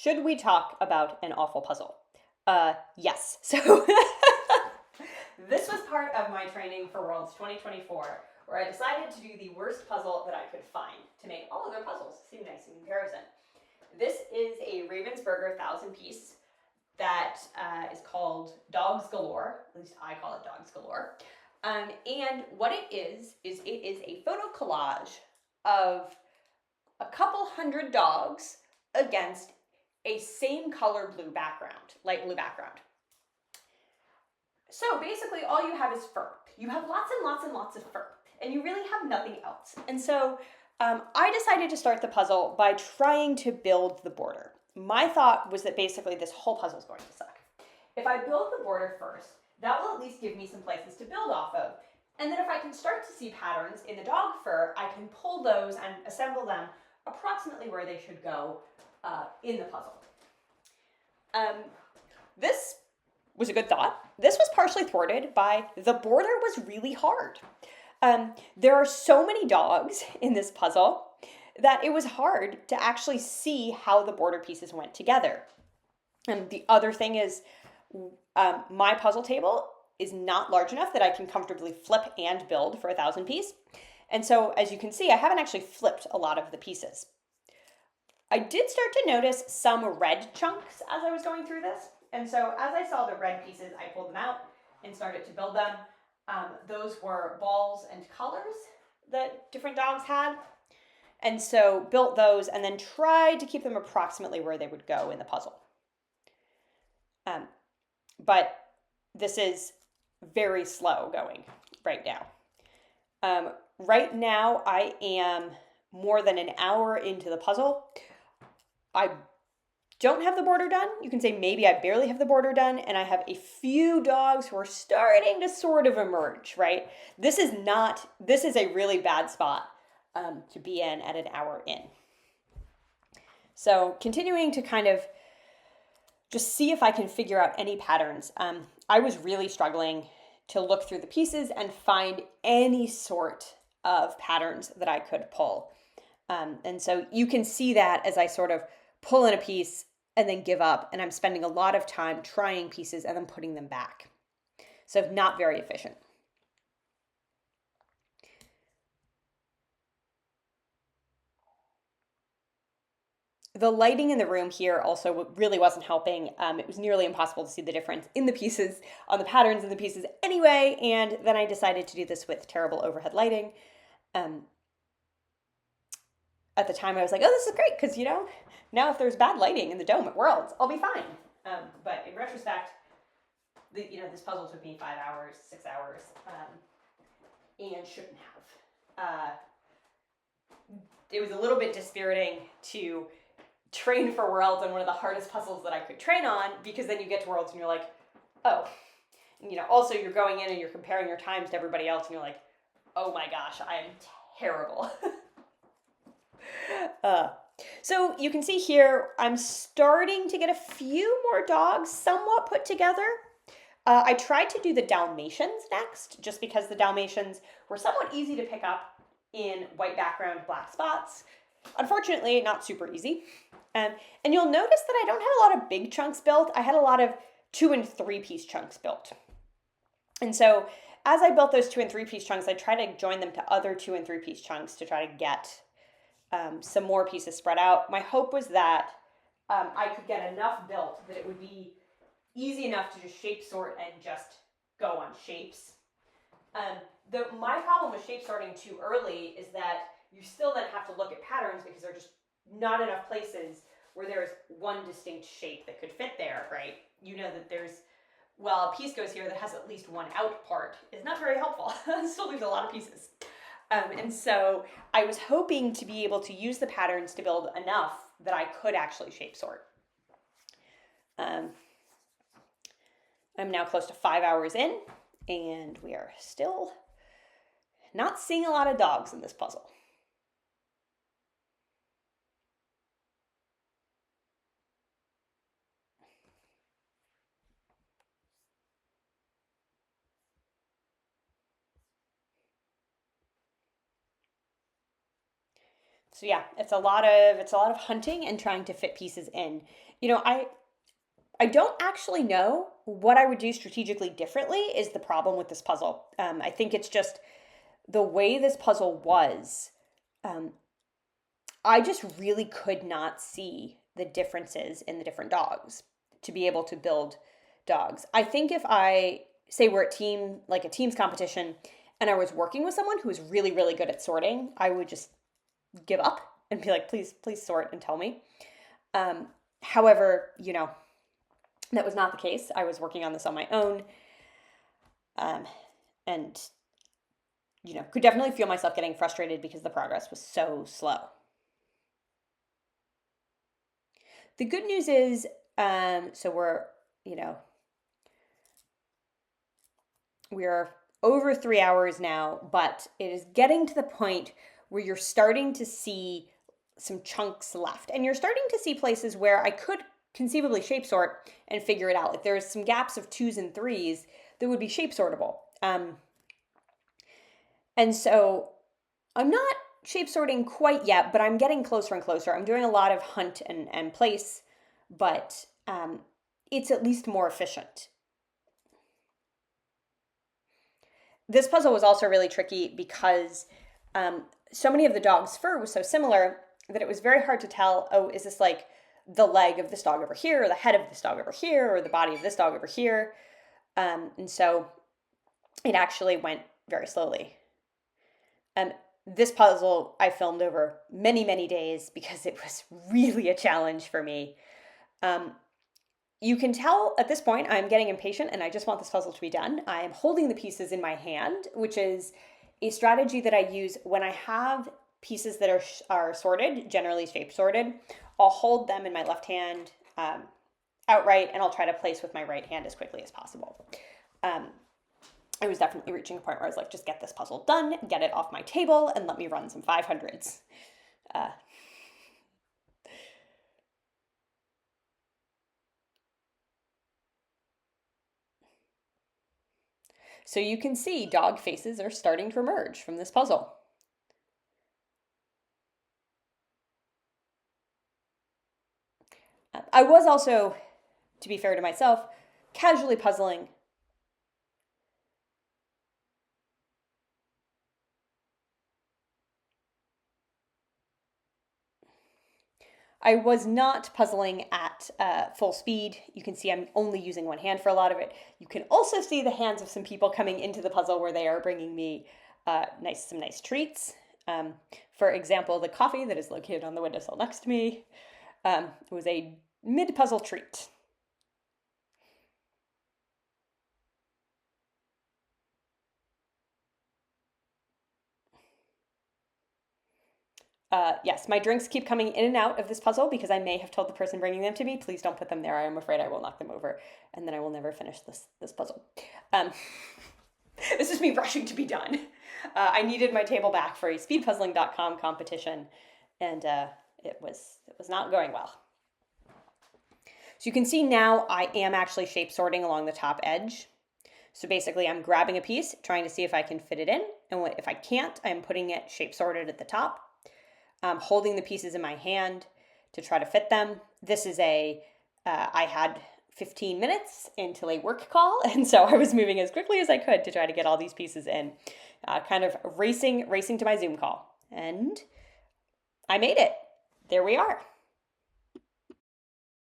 should we talk about an awful puzzle? Yes. So this was part of my training for Worlds 2024, where I decided to do the worst puzzle that I could find to make all other puzzles seem nice in comparison. This is a Ravensburger 1,000-piece that is called Dogs Galore. At least I call it Dogs Galore. And what it is it is a photo collage of a couple hundred dogs against a same color blue background, light blue background. So basically all you have is fur. You have lots and lots and lots of fur, and you really have nothing else. And so I decided to start the puzzle by trying to build the border. My thought was that basically this whole puzzle is going to suck. If I build the border first, that will at least give me some places to build off of. And then if I can start to see patterns in the dog fur, I can pull those and assemble them approximately where they should go in the puzzle. This was a good thought. This was partially thwarted by the border was really hard. There are so many dogs in this puzzle that it was hard to actually see how the border pieces went together. And the other thing is my puzzle table is not large enough that I can comfortably flip and build for a 1,000-piece. And so as you can see, I haven't actually flipped a lot of the pieces. I did start to notice some red chunks as I was going through this. And so as I saw the red pieces, I pulled them out and started to build them. Those were balls and colors that different dogs had. And so built those and then tried to keep them approximately where they would go in the puzzle. But this is very slow going right now. Right now I am more than an hour into the puzzle. I don't have the border done. You can say maybe I barely have the border done, and I have a few dogs who are starting to sort of emerge, right? This is a really bad spot to be in at an hour in. So continuing to kind of just see if I can figure out any patterns. I was really struggling to look through the pieces and find any sort of patterns that I could pull. And so you can see that as I sort of pull in a piece and then give up, and I'm spending a lot of time trying pieces and then putting them back. So not very efficient. The lighting in the room here also really wasn't helping. It was nearly impossible to see the difference in the pieces, on the patterns in the pieces anyway, and then I decided to do this with terrible overhead lighting. At the time I was like, oh, this is great, because, now if there's bad lighting in the dome at Worlds, I'll be fine. But in retrospect, this puzzle took me 5 hours, 6 hours, and shouldn't have. It was a little bit dispiriting to train for Worlds on one of the hardest puzzles that I could train on, because then you get to Worlds and you're like, oh. And, also you're going in and you're comparing your times to everybody else and you're like, oh my gosh, I am terrible. So you can see here, I'm starting to get a few more dogs somewhat put together. I tried to do the Dalmatians next, just because the Dalmatians were somewhat easy to pick up in white background, black spots. Unfortunately, not super easy. And you'll notice that I don't have a lot of big chunks built. I had a lot of 2- and 3-piece chunks built. And so as I built those 2- and 3-piece chunks, I tried to join them to other 2- and 3-piece chunks to try to get some more pieces spread out. My hope was that I could get enough built that it would be easy enough to just shape sort and just go on shapes. My problem with shape sorting too early is that you still then have to look at patterns, because there are just not enough places where there's one distinct shape that could fit there, right? That there's, a piece goes here that has at least one out part is not very helpful. It still leaves a lot of pieces. And so I was hoping to be able to use the patterns to build enough that I could actually shape sort. I'm now close to 5 hours in, and we are still not seeing a lot of dogs in this puzzle. So yeah, it's a lot of hunting and trying to fit pieces in. You know, I don't actually know what I would do strategically differently is the problem with this puzzle. I think it's just the way this puzzle was. Um, I just really could not see the differences in the different dogs to be able to build dogs. I think if I say we're at team like a team's competition and I was working with someone who was really really good at sorting, I would just give up and be like, please sort and tell me. However, you know, that was not the case. I was working on this on my own, um, and you know, could definitely feel myself getting frustrated because the progress was so slow. The good news is, so we're, you know, we're over 3 hours now, but it is getting to the point where you're starting to see some chunks left. And you're starting to see places where I could conceivably shape sort and figure it out. Like there's some gaps of 2s and 3s that would be shape sortable. And so I'm not shape sorting quite yet, but I'm getting closer and closer. I'm doing a lot of hunt and place, but it's at least more efficient. This puzzle was also really tricky because so many of the dog's fur was so similar that it was very hard to tell, oh, is this like the leg of this dog over here, or the head of this dog over here, or the body of this dog over here? And so it actually went very slowly. This puzzle I filmed over many, many days because it was really a challenge for me. You can tell at this point I'm getting impatient and I just want this puzzle to be done. I am holding the pieces in my hand, which is a strategy that I use when I have pieces that are sorted, generally shape sorted. I'll hold them in my left hand outright, and I'll try to place with my right hand as quickly as possible. I was definitely reaching a point where I was like, just get this puzzle done, get it off my table, and let me run some 500s. So you can see dog faces are starting to emerge from this puzzle. I was also, to be fair to myself, casually puzzling. I was not puzzling at full speed. You can see I'm only using one hand for a lot of it. You can also see the hands of some people coming into the puzzle where they are bringing me some nice treats. For example, the coffee that is located on the windowsill next to me was a mid-puzzle treat. Yes, my drinks keep coming in and out of this puzzle because I may have told the person bringing them to me, please don't put them there. I am afraid I will knock them over, and then I will never finish this puzzle. This is me rushing to be done. I needed my table back for a speedpuzzling.com competition, and it was not going well. So you can see now I am actually shape sorting along the top edge. So basically I'm grabbing a piece, trying to see if I can fit it in, and if I can't, I'm putting it shape sorted at the top. Holding the pieces in my hand to try to fit them. This is I had 15 minutes until a work call, and so I was moving as quickly as I could to try to get all these pieces in, kind of racing to my Zoom call. And I made it. There we are.